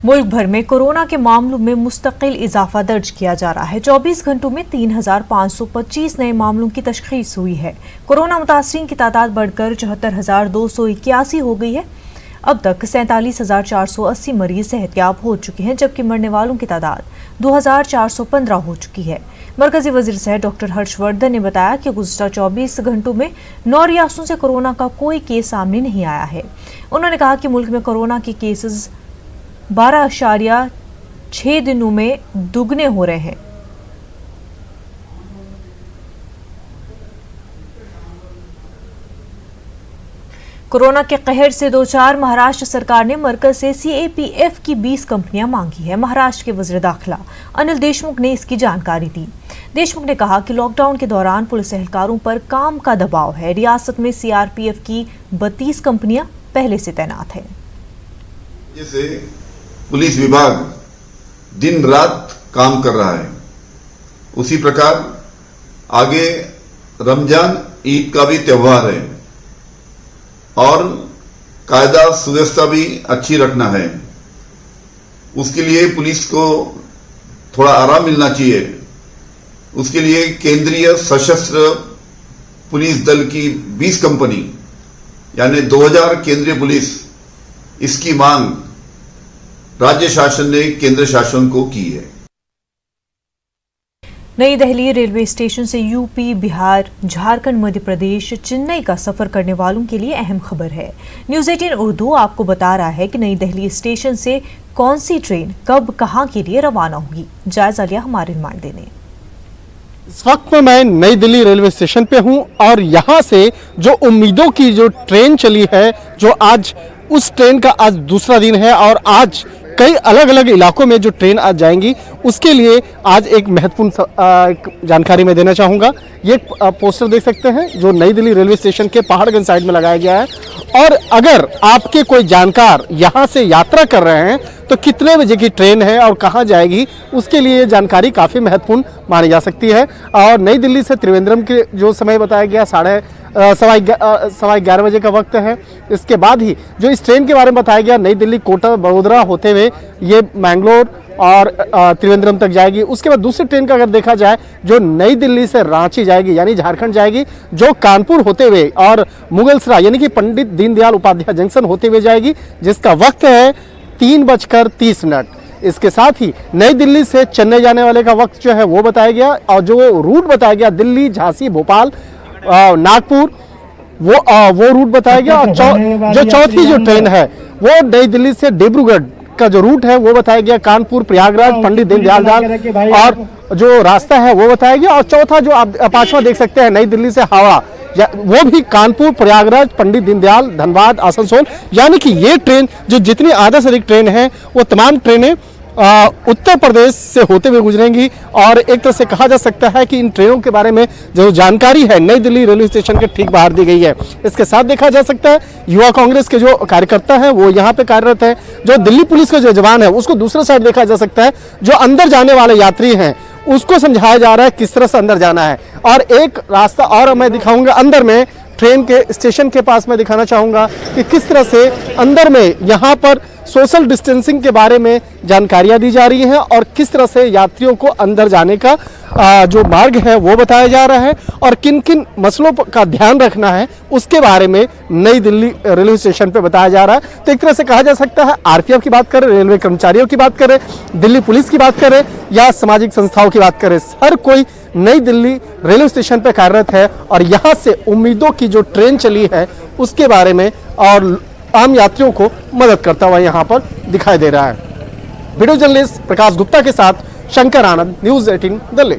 मुल्क भर में कोरोना के मामलों में मुस्तकिल इजाफा दर्ज किया जा रहा है। 24 घंटों में 3,525 नए मामलों की तशखीस हुई है। कोरोना मुतासरीन की तादाद बढ़कर 74,281 हो गई है। अब तक 47,480 मरीज सेहतयाब हो चुके हैं, जबकि मरने वालों की तादाद 2,415 हो चुकी है। मरकजी वजीर सेहत डॉक्टर हर्षवर्धन ने बताया कि गुज़श्ता 24 घंटों में 9 रियासतों से कोरोना का कोई केस सामने नहीं आया है। उन्होंने कहा कि मुल्क में कोरोना के केसेस 12.6 दिनों में दुगने हो रहे हैं। कोरोना के कहर से दो चार महाराष्ट्र सरकार ने मरकज से CAPF की 20 कंपनियां मांगी है। महाराष्ट्र के वज़ीर दाखिला अनिल देशमुख ने इसकी जानकारी दी। देशमुख ने कहा कि लॉकडाउन के दौरान पुलिस एहलकारों पर काम का दबाव है। रियासत में CRPF की 32 कंपनियां पहले से तैनात है। जैसे पुलिस विभाग दिन रात काम कर रहा है, उसी प्रकार आगे रमजान ईद का भी त्योहार है और कायदा सुव्यवस्था भी अच्छी रखना है। उसके लिए पुलिस को थोड़ा आराम मिलना चाहिए। उसके लिए केंद्रीय सशस्त्र पुलिस दल की 20 कंपनी यानी 2000 केंद्रीय पुलिस, इसकी मांग राज्य शासन ने केंद्र शासन को की है। नई दिल्ली रेलवे स्टेशन से यूपी, बिहार, झारखंड, मध्य प्रदेश, चेन्नई का सफर करने वालों के लिए अहम खबर है। न्यूज़ 18 उर्दू आपको बता रहा है कि नई दिल्ली स्टेशन से कौन सी ट्रेन कब कहां के लिए रवाना होगी। जायजा लिया हमारे नुमाइंदे ने। इस वक्त में मैं नई दिल्ली रेलवे स्टेशन पे हूं और यहां से जो उम्मीदों की जो ट्रेन चली है, जो आज उस ट्रेन का आज दूसरा दिन है और आज कई अलग अलग इलाकों में जो ट्रेन आज जाएंगी, उसके लिए आज एक महत्वपूर्ण जानकारी मैं देना चाहूँगा। ये पोस्टर देख सकते हैं जो नई दिल्ली रेलवे स्टेशन के पहाड़गंज साइड में लगाया गया है। और अगर आपके कोई जानकार यहाँ से यात्रा कर रहे हैं तो कितने बजे की ट्रेन है और कहाँ जाएगी, उसके लिए ये जानकारी काफ़ी महत्वपूर्ण मानी जा सकती है। और नई दिल्ली से त्रिवेंद्रम के जो समय बताया गया 11:15 बजे का वक्त है। इसके बाद ही जो इस ट्रेन के बारे में बताया गया, नई दिल्ली, कोटा, बड़ोदरा होते हुए ये मैंगलोर और त्रिवेंद्रम तक जाएगी। उसके बाद दूसरी ट्रेन का अगर देखा जाए जो नई दिल्ली से रांची जाएगी यानी झारखंड जाएगी, जो कानपुर होते हुए और मुगलसराय यानी कि पंडित दीनदयाल उपाध्याय जंक्शन होते हुए जाएगी, जिसका वक्त है 3:30। इसके साथ ही नई दिल्ली से चेन्नई जाने वाले का वक्त जो है वो बताया गया और जो रूट बताया गया दिल्ली, झांसी, भोपाल, नागपुर, वो रूट बताया गया। और जो चौथी जो ट्रेन है वो नई दिल्ली से डिब्रूगढ़ का जो रूट है वो बताया गया, कानपुर, प्रयागराज, पंडित दीनदयाल और जो रास्ता है वो बताया गया। और चौथा जो आप पांचवा देख सकते हैं नई दिल्ली से हावड़ा, वो भी कानपुर, प्रयागराज, पंडित दीनदयाल, धनबाद, आसनसोल, यानी कि ये ट्रेन जो जितनी आधा से अधिक ट्रेन है वो तमाम ट्रेनें उत्तर प्रदेश से होते हुए गुजरेंगी। और एक तरह से कहा जा सकता है कि इन ट्रेनों के बारे में जो जानकारी है नई दिल्ली रेलवे स्टेशन के ठीक बाहर दी गई है। इसके साथ देखा जा सकता है युवा कांग्रेस के जो कार्यकर्ता हैं वो यहाँ पे कार्यरत है। जो दिल्ली पुलिस के जो जवान है उसको दूसरा साइड देखा जा सकता है। जो अंदर जाने वाले यात्री हैं उसको समझाया जा रहा है किस तरह से अंदर जाना है। और एक रास्ता और मैं दिखाऊंगा अंदर में, ट्रेन के स्टेशन के पास मैं दिखाना चाहूँगा कि किस तरह से अंदर में यहाँ पर सोशल डिस्टेंसिंग के बारे में जानकारियाँ दी जा रही हैं और किस तरह से यात्रियों को अंदर जाने का जो मार्ग है वो बताया जा रहा है और किन किन मसलों का ध्यान रखना है उसके बारे में नई दिल्ली रेलवे स्टेशन पे बताया जा रहा है। तो एक तरह से कहा जा सकता है RPF की बात करें, रेलवे कर्मचारियों की बात करें, दिल्ली पुलिस की बात करें या सामाजिक संस्थाओं की बात करें, हर कोई नई दिल्ली रेलवे स्टेशन पे कार्यरत है और यहाँ से उम्मीदों की जो ट्रेन चली है उसके बारे में और आम यात्रियों को मदद करता हुआ यहाँ पर दिखाई दे रहा है। वीडियो जर्नलिस्ट प्रकाश गुप्ता के साथ शंकर आनंद, न्यूज़ 18 दिल्ली।